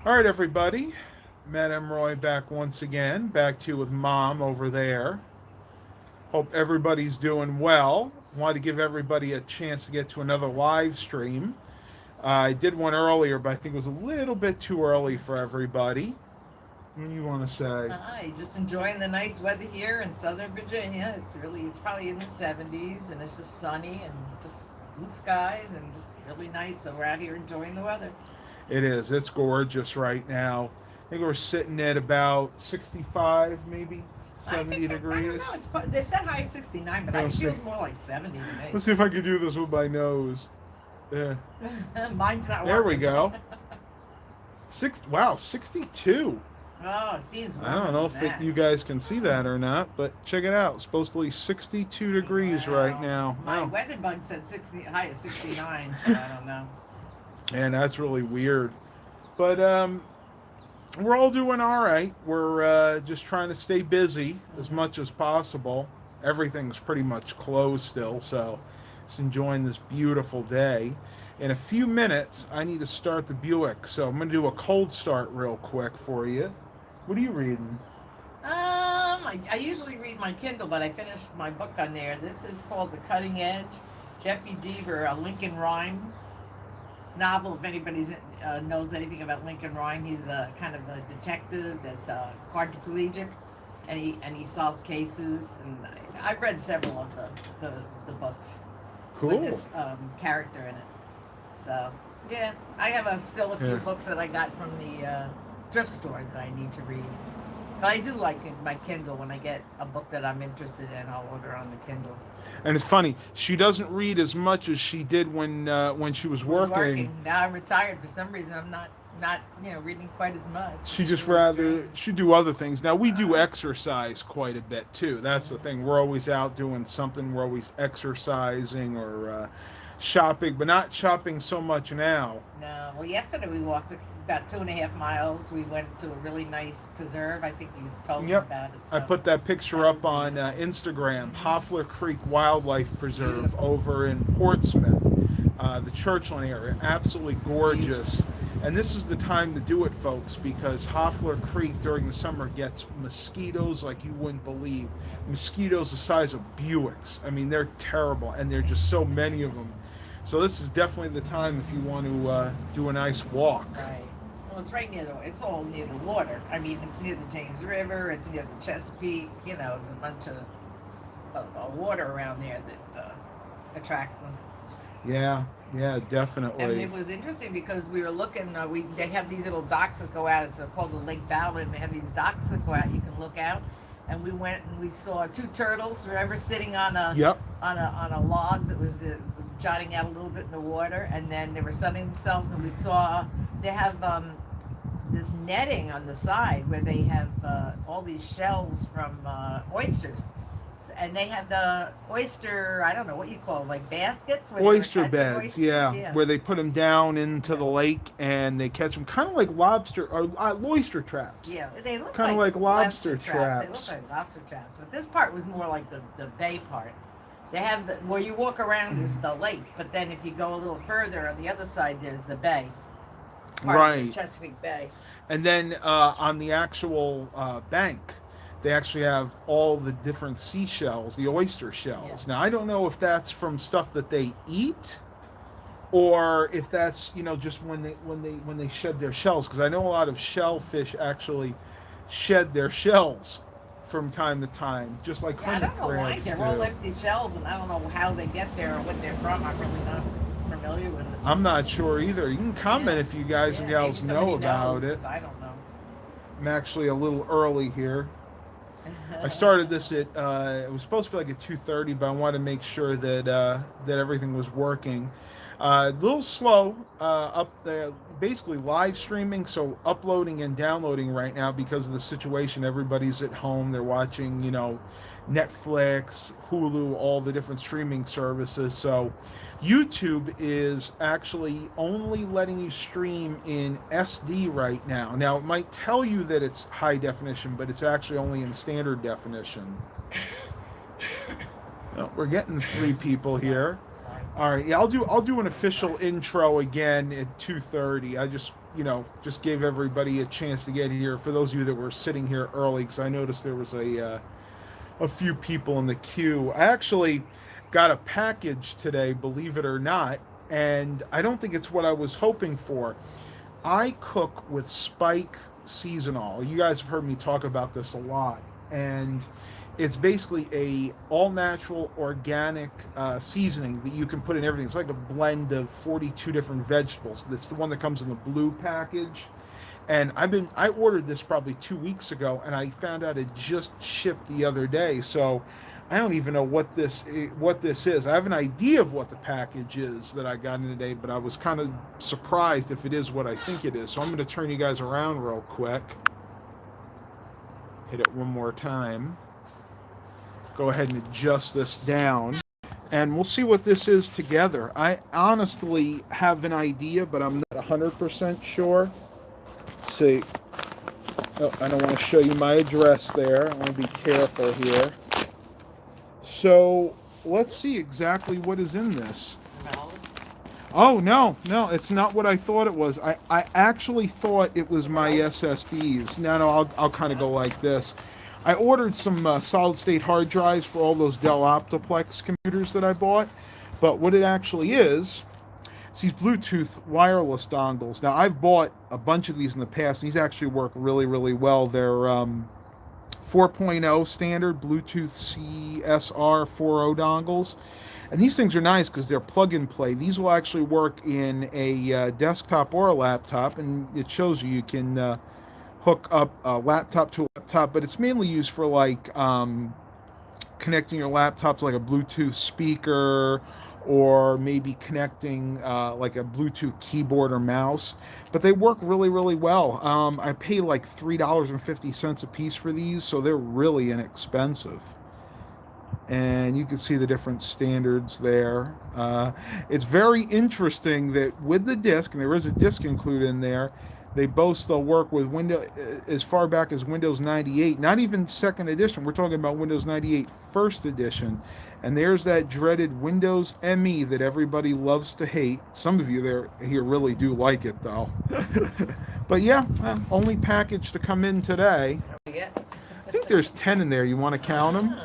All right, everybody. Matt Emroy back once again. Back to you with Mom over there. Hope everybody's doing well. Wanted to give everybody a chance to get to another live stream. I did one earlier, but I think it was a little bit too early for everybody. What do you want to say? Hi, just enjoying the nice weather here in Southern Virginia. It's probably in the 70s and it's just sunny and just blue skies and just really nice. So we're out here enjoying the weather. It is. It's gorgeous right now. I think we're sitting at about 65, maybe I 70 think I don't degrees. know. They said high 69, but Let's it see. feels more like 70 to me. Let's see if I can do this with my nose. Yeah. Mine's not There we working. go. Wow, 62. Oh, it seems I warmer don't know than if that. you guys can see that or not, but check it out. It's supposed to be 62 degrees right Wow. now. My Wow. weather bug said 60, high at 69, so I don't know. And that's really weird. But we're all doing all right. We're just trying to stay busy as Hmm. much as possible. Everything's pretty much closed still, so just enjoying this beautiful day. In a few minutes, I need to start the Buick, so I'm going to do a cold start real quick for you. What are you reading? I usually read my Kindle, but I finished my book on there. This is called The Cutting Edge. Jeffy Deaver, a Lincoln Rhyme novel. If anybody knows anything about Lincoln Rhyme, he's a kind of a detective that's quadriplegic, and he solves cases. And I've read several of the books with Cool. this character in it. So yeah, I have still a few Yeah. books that I got from the thrift store that I need to read. But I do like my Kindle. When I get a book that I'm interested in, I'll order on the Kindle. And it's funny, she doesn't read as much as she did when she was I was working. working. Now I'm retired. For some reason, I'm not reading quite as much. She It's just really rather strange. she do other things. Now we do exercise quite a bit too. That's the thing. We're always out doing something. We're always exercising or shopping, but not shopping so much now. No. Well, yesterday we walked about 2.5 miles. We went to a really nice preserve. I think you told me Yep. about it. I So put that picture that was up on beautiful. Instagram. Hmm. Hoffler Creek Wildlife Preserve Beautiful. over in Portsmouth, the Churchland area. Absolutely gorgeous. Beautiful. And this is the time to do it, folks, because Hoffler Creek during the summer gets mosquitoes like you wouldn't believe. Mosquitoes the size of Buicks. I mean, they're terrible, and there are just so many of them. So this is definitely the time if you want to do a nice walk. Right. Well, it's right near the. It's all near the water. I mean, it's near the James River. It's near the Chesapeake. There's a bunch of water around there that attracts them. Yeah, yeah, And definitely. it was interesting because we were looking. They have these little docks that go out. It's called the Lake Ballard. And they have these docks that go out. You can look out. And we went and we saw two turtles. Remember sitting on a Yep. log that was jutting out a little bit in the water, and then they were sunning themselves. And we saw they have this netting on the side where they have all these shells from oysters. And they had the oyster, I don't know what you call it, like baskets where they were Oyster catching beds, oysters. yeah, Yeah. where they put them down into Yeah. the lake and they catch them, kind of like lobster or oyster traps, Yeah, they look kind of like like lobster traps. They traps. look like lobster traps, but this part was more like the bay part. They have where you walk around is the lake, but then if you go a little further on the other side, there's the bay, part of the Right, Chesapeake Bay. and then on the actual bank, they actually have all the different seashells, the oyster Yeah. shells. Now I don't know if that's from stuff that they eat or if that's just when they shed their shells, because I know a lot of shellfish actually shed their shells from time to time, just like Yeah, I hermit don't know why crabs they're all do. empty shells, and I don't know how they get there or what they're from. I'm really not familiar with it. I'm not sure either. You can comment Yeah, if you guys and yeah, maybe gals know somebody about knows it. 'cause I don't know. I'm actually a little early here. I started this at it was supposed to be like at 2:30, but I wanted to make sure that everything was working. A little slow up there, basically live streaming, so uploading and downloading right now because of the situation. Everybody's at home; they're watching, Netflix, Hulu, all the different streaming services. So YouTube is actually only letting you stream in SD right now. Now, it might tell you that it's high definition, but it's actually only in standard definition. Well, we're getting three people Sorry. here. Sorry. All right, yeah, I'll do an official intro again at 2:30. I just just gave everybody a chance to get here. For those of you that were sitting here early, because I noticed there was a few people in the queue. I actually got a package today, believe it or not, and I don't think it's what I was hoping for. I cook with Spike Seasonal. You guys have heard me talk about this a lot, and it's basically a all natural organic seasoning that you can put in everything. It's like a blend of 42 different vegetables. That's the one that comes in the blue package. And I ordered this probably 2 weeks ago, and I found out it just shipped the other day. So I don't even know what this is. I have an idea of what the package is that I got in today, but I was kind of surprised if it is what I think it is. So I'm going to turn you guys around real quick. Hit it one more time. Go ahead and adjust this down, and we'll see what this is together. I honestly have an idea, but I'm not 100% sure. See, oh, I don't want to show you my address there. I want to be careful here. So let's see exactly what is in this. No. Oh, no, it's not what I thought it was. I actually thought it was my SSDs. No, I'll kind of go like this. I ordered some solid state hard drives for all those Dell Optiplex computers that I bought. But what it actually is these Bluetooth wireless dongles. Now, I've bought a bunch of these in the past. These actually work really, really well. They're 4.0 standard Bluetooth CSR 4.0 dongles. And these things are nice because they're plug and play. These will actually work in a desktop or a laptop, and it shows you can hook up a laptop to a laptop, but it's mainly used for like connecting your laptop to like a Bluetooth speaker, or maybe connecting like a Bluetooth keyboard or mouse. But they work really, really well. I pay like $3.50 a piece for these, so they're really inexpensive. And you can see the different standards there. It's very interesting that with the disc, and there is a disc included in there, they both still work with Windows as far back as Windows 98, not even second edition. We're talking about Windows 98 first edition. And there's that dreaded Windows ME that everybody loves to hate. Some of you there here really do like it, though. But yeah, only package to come in today. I think there's 10 in there. You want to count them?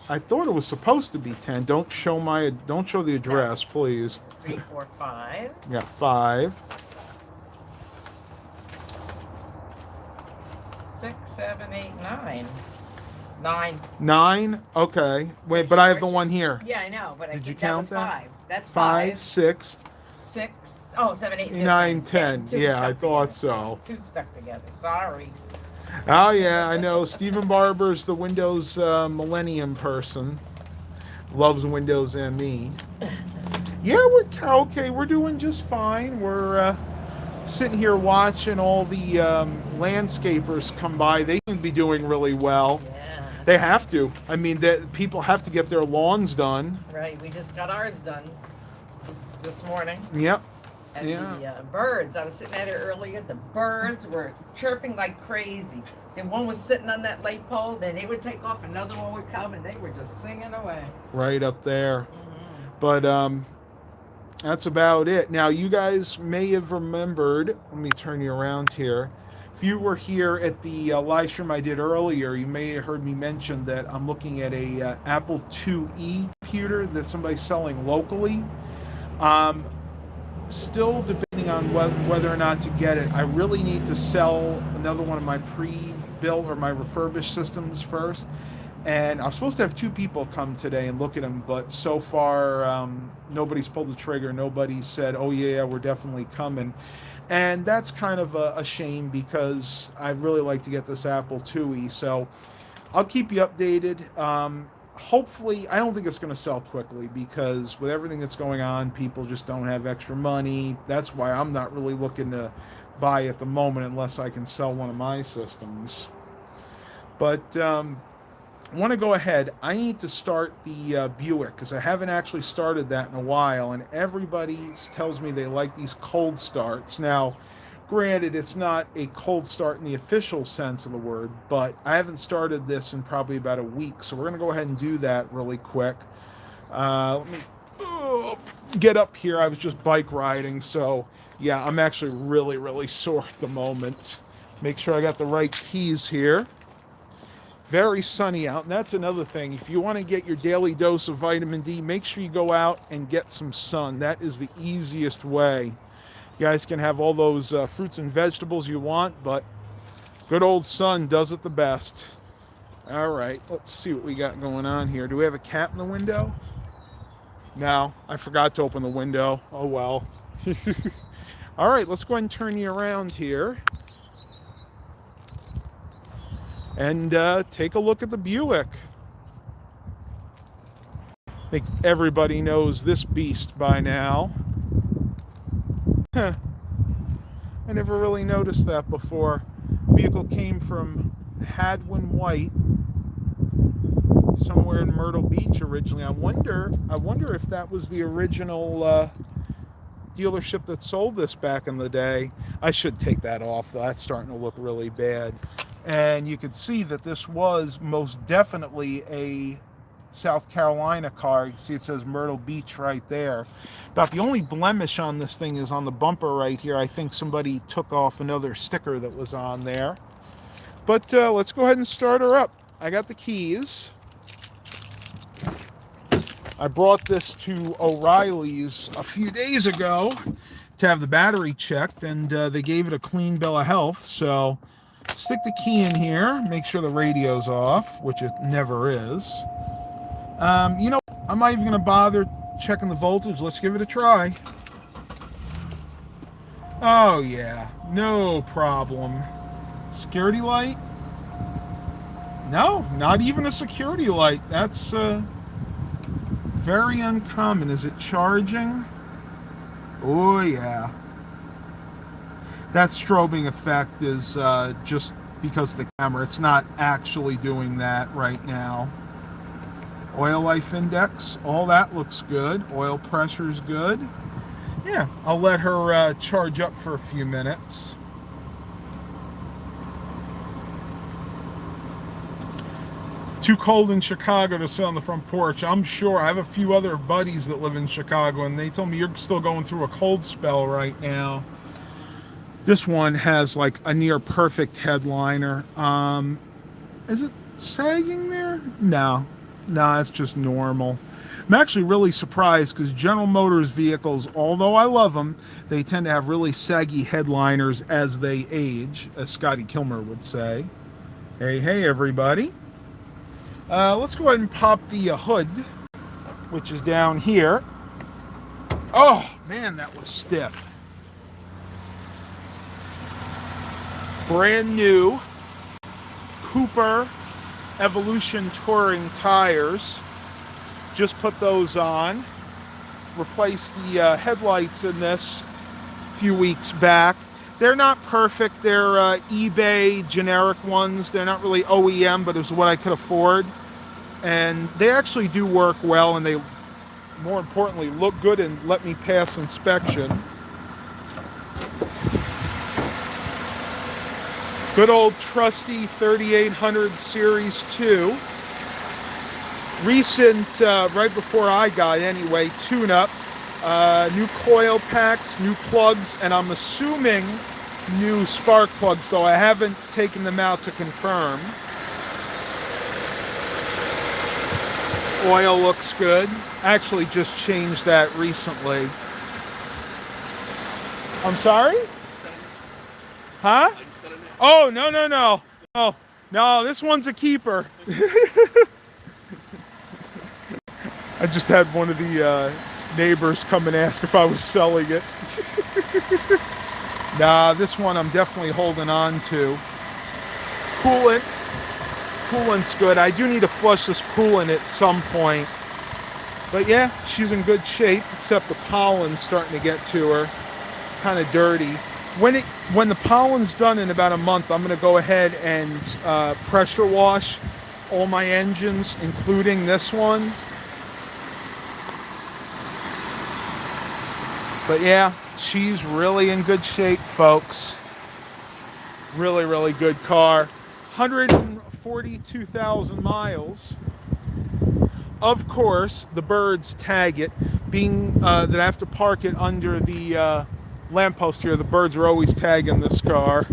I thought it was supposed to be 10. Don't show the address, please. 3, 4, 5. Yeah, 5. 6, 7, 8, 9. 9. 9? Okay. Wait, but I have the one here. Yeah, I know, but Did I you think count that was that? 5. That's 5, 6, 6. Oh, 7, 8, 9, 10. Two Yeah, I stuck thought together. so. 2 stuck together. Sorry. Oh, yeah, I know. Stephen Barber's the Windows Millennium person. Loves Windows ME. Yeah, we're okay. We're doing just fine. We're sitting here watching all the landscapers come by. They can be doing really well. Yeah. They have to. I mean, people have to get their lawns done. Right. We just got ours done this morning. Yep. And the birds, I was sitting at it earlier, the birds were chirping like crazy. Then one was sitting on that light pole, then they would take off, another one would come, and they were just singing away. Right up there. Mm-hmm. But that's about it. Now, you guys may have remembered, let me turn you around here. If you were here at the live stream I did earlier, you may have heard me mention that I'm looking at a Apple IIe computer that somebody's selling locally. Still debating on whether or not to get it. I really need to sell another one of my pre-built or my refurbished systems first. And I was supposed to have 2 people come today and look at them, but so far nobody's pulled the trigger. Nobody said, oh yeah, we're definitely coming. And that's kind of a shame because I'd really like to get this Apple IIe. So I'll keep you updated. Hopefully, I don't think it's going to sell quickly because with everything that's going on, people just don't have extra money. That's why I'm not really looking to buy at the moment unless I can sell one of my systems. But I want to go ahead. I need to start the Buick because I haven't actually started that in a while, and everybody tells me they like these cold starts. Now, granted, it's not a cold start in the official sense of the word, but I haven't started this in probably about a week, so we're going to go ahead and do that really quick. Let me get up here. I was just bike riding, so yeah, I'm actually really, really sore at the moment. Make sure I got the right keys here. Very sunny out, and that's another thing. If you want to get your daily dose of vitamin D, make sure you go out and get some sun. That is the easiest way. You guys can have all those fruits and vegetables you want, but good old sun does it the best. All right, let's see what we got going on here. Do we have a cat in the window? No, I forgot to open the window. Oh well. All right, let's go ahead and turn you around here. And take a look at the Buick. I think everybody knows this beast by now. Huh. I never really noticed that before. Vehicle came from Hadwin White, somewhere in Myrtle Beach originally. I wonder if that was the original dealership that sold this back in the day. I should take that off, though. That's starting to look really bad. And you could see that this was most definitely a South Carolina car. You can see it says Myrtle Beach right there. About the only blemish on this thing is on the bumper right here. I think somebody took off another sticker that was on there. But let's go ahead and start her up. I got the keys. I brought this to O'Reilly's a few days ago to have the battery checked, and they gave it a clean bill of health. So stick the key in here, make sure the radio's off, which it never is. You know, I'm not even going to bother checking the voltage. Let's give it a try. Oh, yeah, no problem. Security light? No, not even a security light. That's very uncommon. Is it charging? Oh, yeah. That strobing effect is just because of the camera. It's not actually doing that right now. Oil life index, all that looks good. Oil pressure's good. Yeah, I'll let her charge up for a few minutes. Too cold in Chicago to sit on the front porch. I'm sure. I have a few other buddies that live in Chicago, and they told me you're still going through a cold spell right now. This one has like a near perfect headliner. Is it sagging there? No, it's just normal. I'm actually really surprised because General Motors vehicles, although I love them, they tend to have really saggy headliners as they age, as Scotty Kilmer would say. Hey, everybody. Let's go ahead and pop the hood, which is down here. Oh, man, that was stiff. Brand new Cooper Evolution Touring tires. Just put those on. Replaced the headlights in this a few weeks back. They're not perfect. They're eBay generic ones. They're not really OEM, but it was what I could afford. And they actually do work well, and they, more importantly, look good and let me pass inspection. Good old trusty 3800 Series 2. Recent, right before I got anyway, tune-up. New coil packs, new plugs, and I'm assuming new spark plugs, though I haven't taken them out to confirm. Oil looks good. Actually just changed that recently. I'm sorry? Huh? Oh, no, this one's a keeper. I just had one of the neighbors come and ask if I was selling it. Nah, this one I'm definitely holding on to. Coolant's good. I do need to flush this coolant at some point. But yeah, she's in good shape, except the pollen's starting to get to her. Kind of dirty. When the pollen's done in about a month, I'm going to go ahead and pressure wash all my engines, including this one. But yeah, she's really in good shape, folks. Really, really good car. 142,000 miles. Of course, the birds tag it. Being that I have to park it under the lamppost here, the birds are always tagging this car.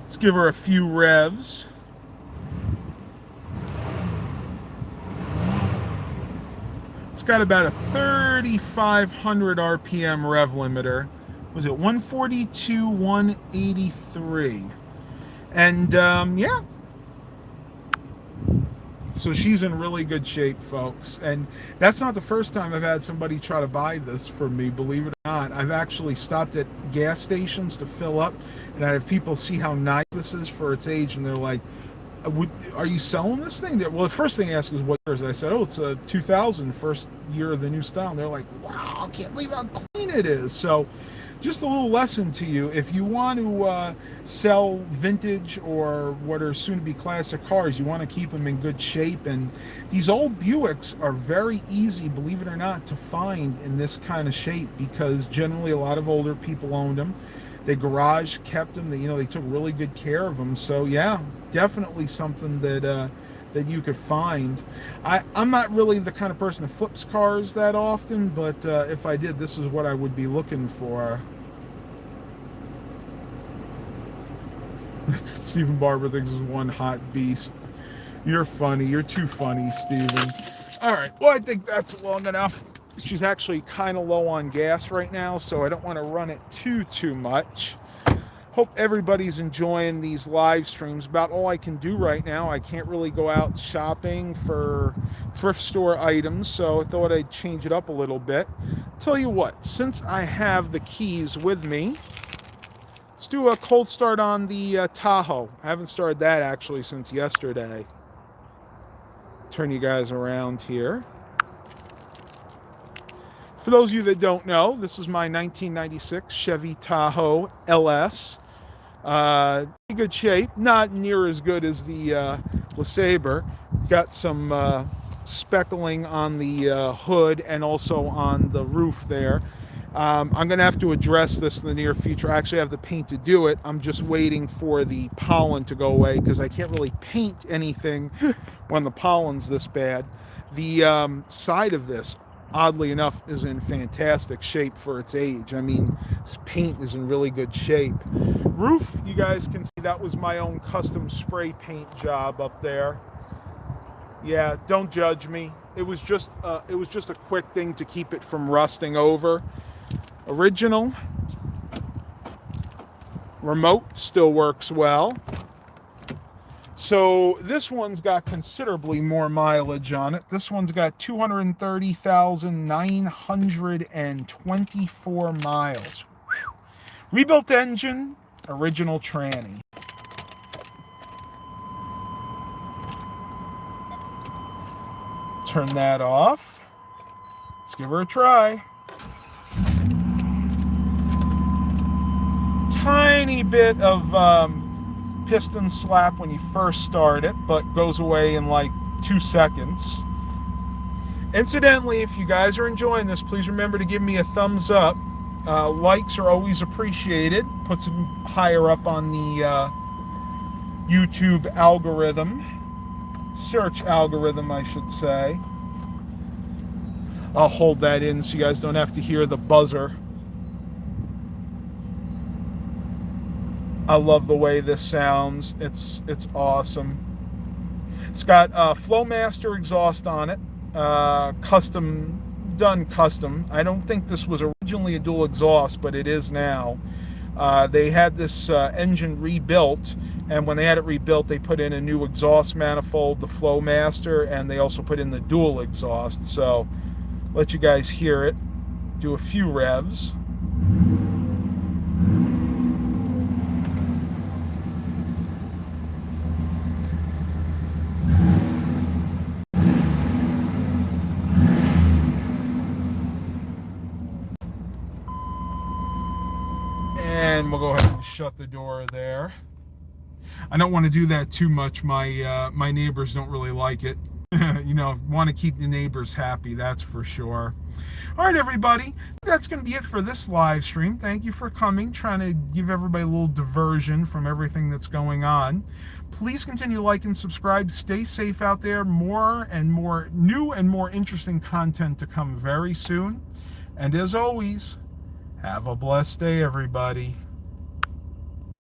Let's give her a few revs. It's got about a 3,500 RPM rev limiter. Was it 142, 183? And yeah, so she's in really good shape, folks. And that's not the first time I've had somebody try to buy this from me, believe it or not. I've actually stopped at gas stations to fill up, and I have people see how nice this is for its age, and they're like, are you selling this thing? Well, the first thing I asked was what year is it? I said, oh, it's a 2000, first year of the new style. And they're like, wow, I can't believe how clean it is. So just a little lesson to you. If you want to sell vintage or what are soon to be classic cars, you want to keep them in good shape. And these old Buicks are very easy, believe it or not, to find in this kind of shape, because generally a lot of older people owned them. They garage kept them. They took really good care of them. So yeah, definitely something that that you could find. I'm not really the kind of person that flips cars that often, but if I did, this is what I would be looking for. Stephen Barber thinks is one hot beast. You're funny. You're too funny, Stephen. All right. Well, I think that's long enough. She's actually kind of low on gas right now, so I don't want to run it too much. Hope everybody's enjoying these live streams. About all I can do right now. I can't really go out shopping for thrift store items, so I thought I'd change it up a little bit. Tell you what, since I have the keys with me, let's do a cold start on the Tahoe. I haven't started that actually since yesterday. Turn you guys around here. For those of you that don't know, this is my 1996 Chevy Tahoe LS. In good shape, not near as good as the LeSabre. Got some speckling on the hood and also on the roof there. I'm going to have to address this in the near future. I actually have the paint to do it. I'm just waiting for the pollen to go away because I can't really paint anything when the pollen's this bad. The side of this, oddly enough, is in fantastic shape for its age. I mean, this paint is in really good shape. Roof, you guys can see that was my own custom spray paint job up there. Yeah, don't judge me. It was just a quick thing to keep it from rusting over. Original. Remote still works well. So this one's got considerably more mileage on it. This one's got 230,924 miles. Whew. Rebuilt engine, original tranny. Turn that off. Let's give her a try. Tiny bit of piston slap when you first start it, but goes away in like 2 seconds. Incidentally, if you guys are enjoying this, please remember to give me a thumbs up. Likes are always appreciated. Puts them higher up on the YouTube algorithm. Search algorithm, I should say. I'll hold that in so you guys don't have to hear the buzzer. I love the way this sounds. It's awesome. It's got Flowmaster exhaust on it. Custom. I don't think this was originally a dual exhaust, but it is now. They had this engine rebuilt, and when they had it rebuilt, they put in a new exhaust manifold, the Flowmaster, and they also put in the dual exhaust. So, let you guys hear it. Do a few revs. And we'll go ahead and shut the door there. I don't want to do that too much. My neighbors don't really like it. You know, want to keep the neighbors happy, that's for sure. All right, everybody, that's going to be it for this live stream. Thank you for coming, trying to give everybody a little diversion from everything that's going on. Please continue to like and subscribe. Stay safe out there. More and more new and more interesting content to come very soon. And as always, have a blessed day, everybody.